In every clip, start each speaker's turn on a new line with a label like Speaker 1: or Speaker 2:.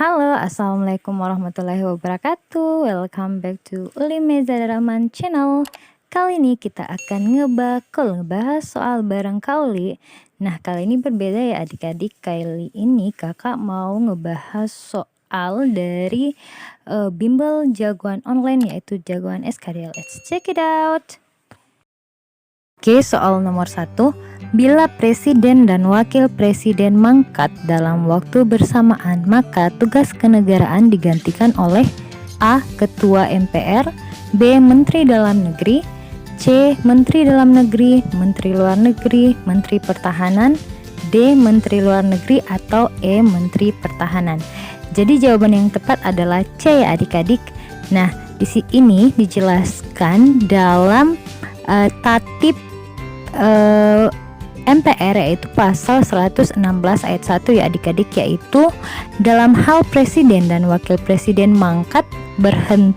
Speaker 1: Halo, assalamualaikum warahmatullahi wabarakatuh. Welcome back to Ulimeza Rahman Channel. Kali ini kita akan ngebahas soal barang kauli. Nah, kali ini berbeda ya adik-adik. Kali ini kakak mau ngebahas soal dari bimbel jagoan online, yaitu jagoan SKDL. Let's check it out. Oke, soal nomor 1. Bila presiden dan wakil presiden mangkat dalam waktu bersamaan, maka tugas kenegaraan digantikan oleh A. Ketua MPR, B. Menteri Dalam Negeri, C. Menteri Dalam Negeri, Menteri Luar Negeri, Menteri Pertahanan, D. Menteri Luar Negeri, atau E. Menteri Pertahanan. Jadi jawaban yang tepat adalah C ya adik-adik. Nah, di sini dijelaskan dalam tatip MPR, yaitu pasal 116 ayat 1 ya adik-adik, yaitu dalam hal presiden dan wakil presiden mangkat,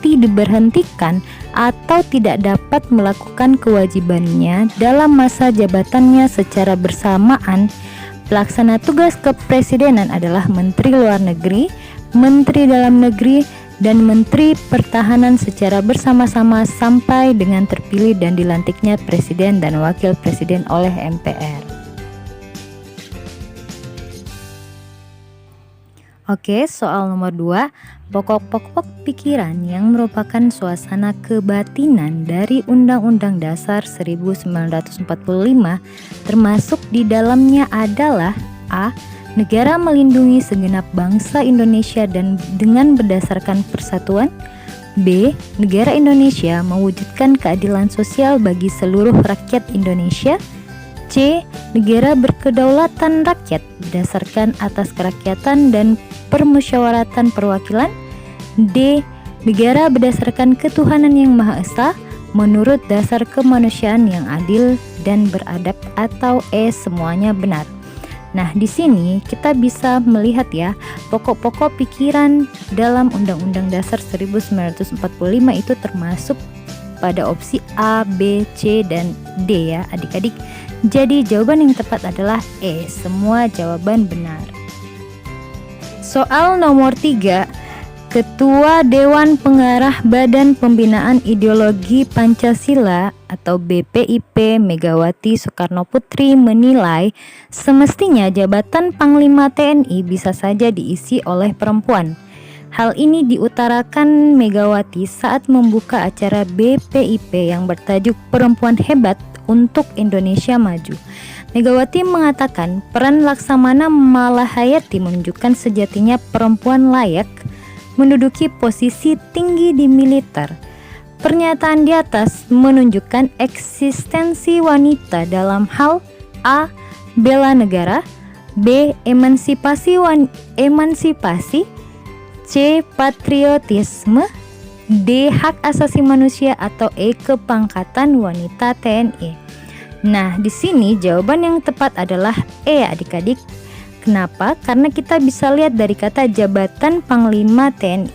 Speaker 1: diberhentikan atau tidak dapat melakukan kewajibannya dalam masa jabatannya secara bersamaan, pelaksana tugas kepresidenan adalah Menteri Luar Negeri, Menteri Dalam Negeri, dan Menteri Pertahanan secara bersama-sama sampai dengan terpilih dan dilantiknya presiden dan wakil presiden oleh MPR. Oke, soal nomor 2. Pokok-pokok pikiran yang merupakan suasana kebatinan dari Undang-Undang Dasar 1945 termasuk di dalamnya adalah A. Negara melindungi segenap bangsa Indonesia dan dengan berdasarkan persatuan. B. Negara Indonesia mewujudkan keadilan sosial bagi seluruh rakyat Indonesia. C. Negara berkedaulatan rakyat berdasarkan atas kerakyatan dan permusyawaratan perwakilan. D. Negara berdasarkan ketuhanan yang Maha Esa menurut dasar kemanusiaan yang adil dan beradab, atau E. Semuanya benar. Nah, di sini kita bisa melihat ya, pokok-pokok pikiran dalam Undang-Undang Dasar 1945 itu termasuk pada opsi A, B, C, dan D ya adik-adik. Jadi jawaban yang tepat adalah E, semua jawaban benar. Soal nomor 3. Ketua Dewan Pengarah Badan Pembinaan Ideologi Pancasila atau BPIP Megawati Soekarnoputri menilai semestinya jabatan Panglima TNI bisa saja diisi oleh perempuan. Hal ini diutarakan Megawati saat membuka acara BPIP yang bertajuk Perempuan Hebat untuk Indonesia Maju. Megawati mengatakan peran Laksamana Malahayati menunjukkan sejatinya perempuan layak menduduki posisi tinggi di militer. Pernyataan di atas menunjukkan eksistensi wanita dalam hal A. Bela negara, B. Emansipasi, C. Patriotisme, D. Hak asasi manusia, atau E. Kepangkatan wanita TNI. Nah, di sini jawaban yang tepat adalah E adik-adik. Kenapa? Karena kita bisa lihat dari kata jabatan Panglima TNI.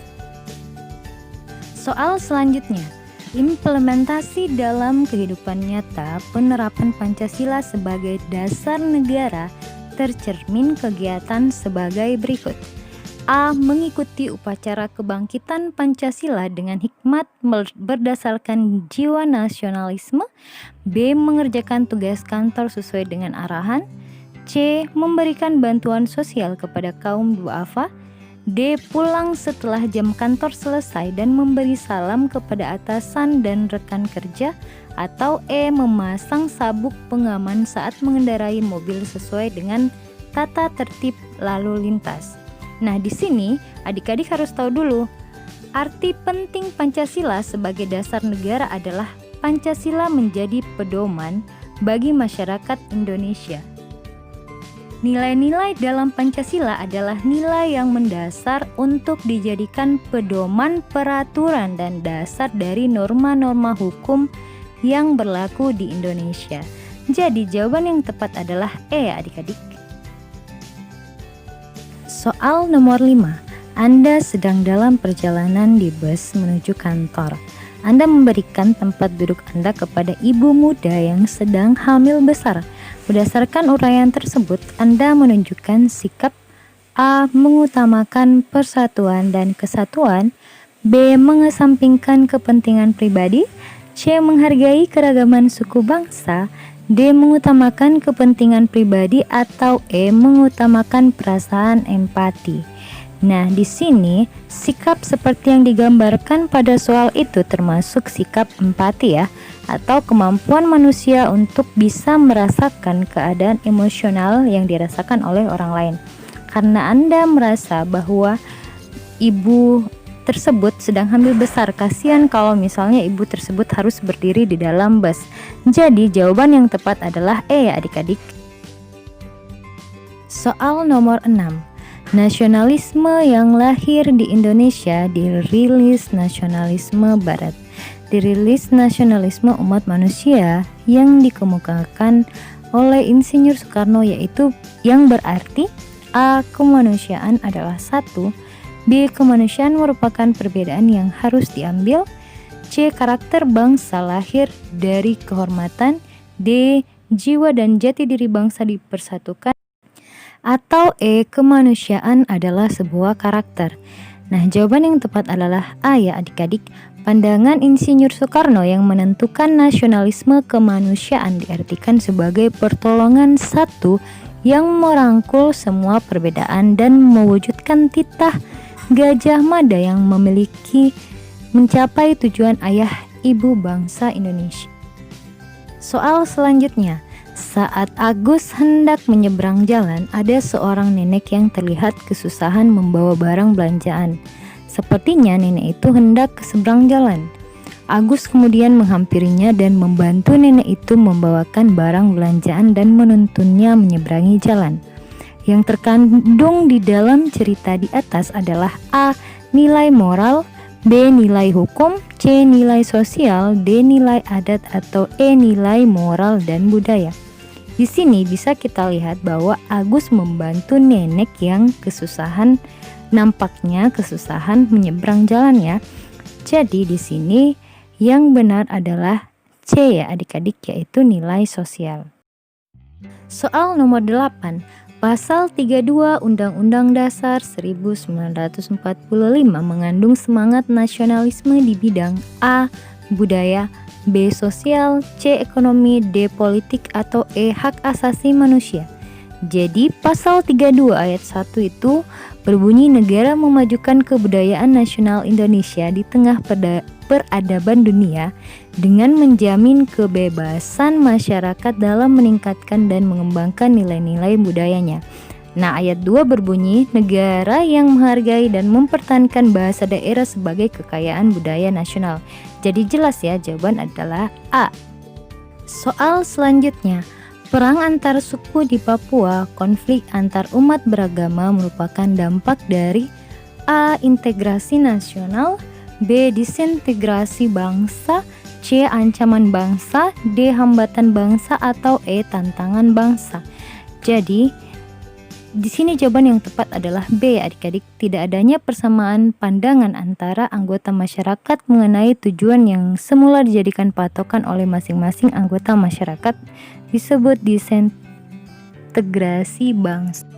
Speaker 1: Soal selanjutnya, implementasi dalam kehidupan nyata penerapan Pancasila sebagai dasar negara tercermin kegiatan sebagai berikut. A. Mengikuti upacara kebangkitan Pancasila dengan hikmat berdasarkan jiwa nasionalisme. B. Mengerjakan tugas kantor sesuai dengan arahan. C. Memberikan bantuan sosial kepada kaum duafa. D. Pulang setelah jam kantor selesai dan memberi salam kepada atasan dan rekan kerja. Atau E. Memasang sabuk pengaman saat mengendarai mobil sesuai dengan tata tertib lalu lintas. Nah, di sini adik-adik harus tahu dulu, arti penting Pancasila sebagai dasar negara adalah Pancasila menjadi pedoman bagi masyarakat Indonesia. Nilai-nilai dalam Pancasila adalah nilai yang mendasar untuk dijadikan pedoman, peraturan, dan dasar dari norma-norma hukum yang berlaku di Indonesia. Jadi jawaban yang tepat adalah E adik-adik. Soal nomor 5. Anda sedang dalam perjalanan di bus menuju kantor. Anda memberikan tempat duduk Anda kepada ibu muda yang sedang hamil besar. Berdasarkan uraian tersebut, Anda menunjukkan sikap A. Mengutamakan persatuan dan kesatuan, B. Mengesampingkan kepentingan pribadi, C. Menghargai keragaman suku bangsa, D. Mengutamakan kepentingan pribadi, atau E. Mengutamakan perasaan empati. Nah, di sini sikap seperti yang digambarkan pada soal itu termasuk sikap empati ya, atau kemampuan manusia untuk bisa merasakan keadaan emosional yang dirasakan oleh orang lain. Karena Anda merasa bahwa ibu tersebut sedang hamil besar, kasihan kalau misalnya ibu tersebut harus berdiri di dalam bus. Jadi jawaban yang tepat adalah E ya adik-adik. Soal nomor 6. Nasionalisme yang lahir di Indonesia dirilis nasionalisme Barat. Dirilis nasionalisme umat manusia yang dikemukakan oleh Insinyur Soekarno, yaitu yang berarti A. Kemanusiaan adalah satu, B. Kemanusiaan merupakan perbedaan yang harus diambil, C. Karakter bangsa lahir dari kehormatan, D. Jiwa dan jati diri bangsa dipersatukan, atau E. Kemanusiaan adalah sebuah karakter. Nah, jawaban yang tepat adalah A ya adik-adik. Pandangan Insinyur Soekarno yang menentukan nasionalisme kemanusiaan diartikan sebagai pertolongan satu yang merangkul semua perbedaan dan mewujudkan titah Gajah Mada yang memiliki mencapai tujuan ayah ibu bangsa Indonesia. Soal selanjutnya, saat Agus hendak menyeberang jalan, ada seorang nenek yang terlihat kesusahan membawa barang belanjaan. Sepertinya nenek itu hendak ke seberang jalan. Agus kemudian menghampirinya dan membantu nenek itu membawakan barang belanjaan dan menuntunnya menyeberangi jalan. Yang terkandung di dalam cerita di atas adalah A. Nilai moral, B. Nilai hukum, C. Nilai sosial, D. Nilai adat, atau E. Nilai moral dan budaya. Di sini bisa kita lihat bahwa Agus membantu nenek yang kesusahan, nampaknya kesusahan menyeberang jalan ya. Jadi di sini yang benar adalah C ya adik-adik, yaitu nilai sosial. Soal nomor 8. Pasal 32 Undang-Undang Dasar 1945 mengandung semangat nasionalisme di bidang A. Budaya, B. Sosial, C. Ekonomi, D. Politik, atau E. Hak asasi manusia. Jadi pasal 32 ayat 1 itu berbunyi negara memajukan kebudayaan nasional Indonesia di tengah peradaban dunia dengan menjamin kebebasan masyarakat dalam meningkatkan dan mengembangkan nilai-nilai budayanya. Nah, ayat 2 berbunyi negara yang menghargai dan mempertahankan bahasa daerah sebagai kekayaan budaya nasional. Jadi jelas ya, jawaban adalah A. Soal selanjutnya, perang antar suku di Papua, konflik antar umat beragama merupakan dampak dari A. Integrasi nasional, B. Disintegrasi bangsa, C. Ancaman bangsa, D. Hambatan bangsa, atau E. Tantangan bangsa. Jadi di sini jawaban yang tepat adalah B adik-adik. Tidak adanya persamaan pandangan antara anggota masyarakat mengenai tujuan yang semula dijadikan patokan oleh masing-masing anggota masyarakat disebut disintegrasi bangsa.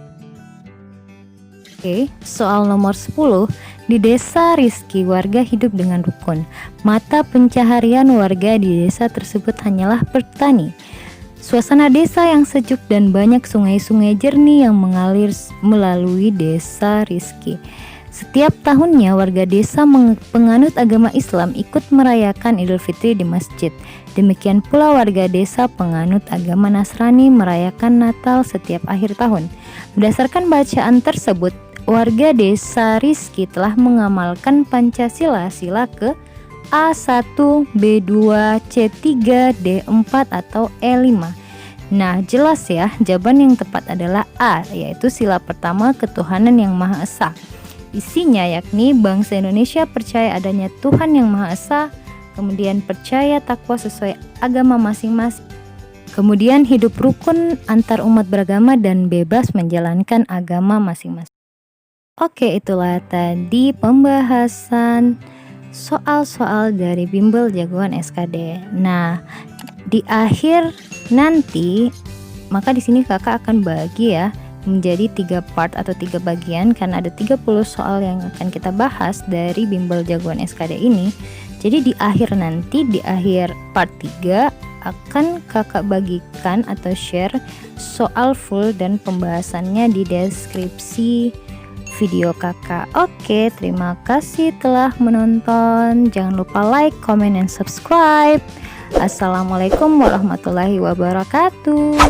Speaker 1: Oke, soal nomor 10. Di desa Rizki, warga hidup dengan rukun. Mata pencaharian warga di desa tersebut hanyalah bertani. Suasana desa yang sejuk dan banyak sungai-sungai jernih yang mengalir melalui desa Rizki. Setiap tahunnya warga desa penganut agama Islam ikut merayakan Idul Fitri di masjid. Demikian pula warga desa penganut agama Nasrani merayakan Natal setiap akhir tahun. Berdasarkan bacaan tersebut, warga desa Rizki telah mengamalkan Pancasila sila ke A1, B2, C3, D4, atau E5. Nah, jelas ya, jawaban yang tepat adalah A, yaitu sila pertama ketuhanan yang Maha Esa. Isinya yakni bangsa Indonesia percaya adanya Tuhan yang Maha Esa, kemudian percaya takwa sesuai agama masing-masing, kemudian hidup rukun antar umat beragama dan bebas menjalankan agama masing-masing. Oke, itulah tadi pembahasan soal-soal dari Bimbel Jagoan SKD. Nah, di akhir nanti maka di sini kakak akan bagi ya menjadi 3 part atau 3 bagian karena ada 30 soal yang akan kita bahas dari bimbel jagoan SKD ini. Jadi di akhir nanti, di akhir part 3 akan kakak bagikan atau share soal full dan pembahasannya di deskripsi video kakak. Oke, terima kasih telah menonton. Jangan lupa like, comment, dan subscribe. Assalamualaikum warahmatullahi wabarakatuh.